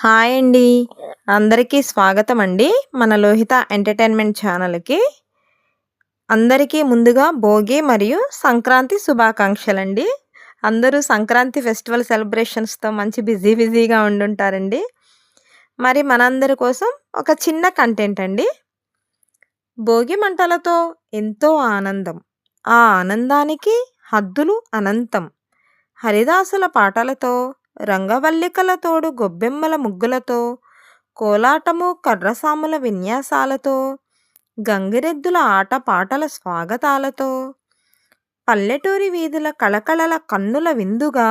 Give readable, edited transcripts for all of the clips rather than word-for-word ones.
Hi అండి. అందరికీ స్వాగతం అండి. మన లోహిత ఎంటర్‌టైన్‌మెంట్ ఛానల్‌కి. అందరికీ ముందుగా భోగి మరియు సంక్రాంతి శుభాకాంక్షలండి. అందరూ సంక్రాంతి ఫెస్టివల్ సెలబ్రేషన్స్‌తో మంచి బిజీగా ఉండుంటారండి. మరి మనందరి కోసం ఒక చిన్న కంటెంట్ అండి. భోగి మంటలతో ఎంతో ఆనందం. ఆ ఆనందానికి హద్దులు అనంతం. హరిదాసుల పాటలతో, రంగవల్లికల తోడు గొబ్బెమ్మల ముగ్గులతో, కోలాటము కర్రసాముల విన్యాసాలతో, గంగిరెద్దుల ఆటపాటల స్వాగతాలతో, పల్లెటూరి వీధుల కళకళల కన్నుల విందుగా,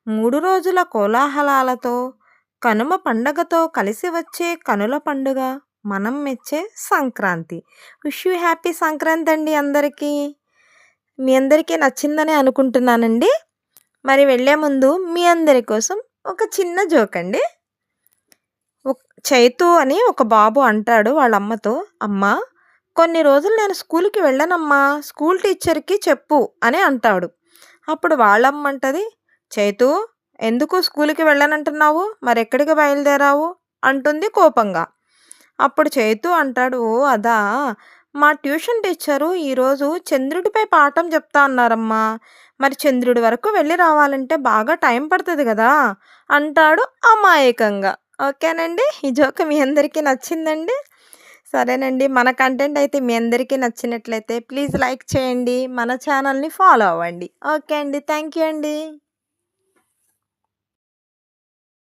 3 రోజుల కోలాహలాలతో, కనుమ పండగతో కలిసి వచ్చే కనుల పండుగ మనం మెచ్చే Sankranti. Wish you happy Sankranti అండి అందరికీ. మీ అందరికీ నచ్చిందనే అనుకుంటున్నానండి. మరి వెళ్ళే ముందు మీ అందరి కోసం ఒక చిన్న జోక్ అండి. చైతు అని ఒక బాబు అంటాడు వాళ్ళ అమ్మతో, "అమ్మా, కొన్ని రోజులు నేను స్కూల్‌కి వెళ్ళనమ్మా. స్కూల్ టీచర్‌కి చెప్పు" అని అంటాడు. అప్పుడు వాళ్ళమ్మ అంటది, "చైతు, ఎందుకు స్కూల్‌కి వెళ్ళనంటున్నావు? మరెక్కడికి బయలుదేరావు?" అంటుంది కోపంగా. అప్పుడు చైతు అంటాడు, "ఓ అదా! మా ట్యూషన్ టీచరు ఈరోజు చంద్రుడిపై పాఠం చెప్తా అన్నారమ్మా. మరి చంద్రుడి వరకు వెళ్ళి రావాలంటే బాగా టైం పడతది గదా!" అంటాడు అమాయకంగా. ఓకేనండి. ఈ జోక్ మీ అందరికీ నచ్చిందండి? సరేనండి. మన కంటెంట్ అయితే మీ అందరికీ నచ్చినట్లయితే ప్లీజ్ లైక్ చేయండి. మన ఛానల్‌ని ఫాలో అవ్వండి. ఓకే అండి. థ్యాంక్ యూ అండి.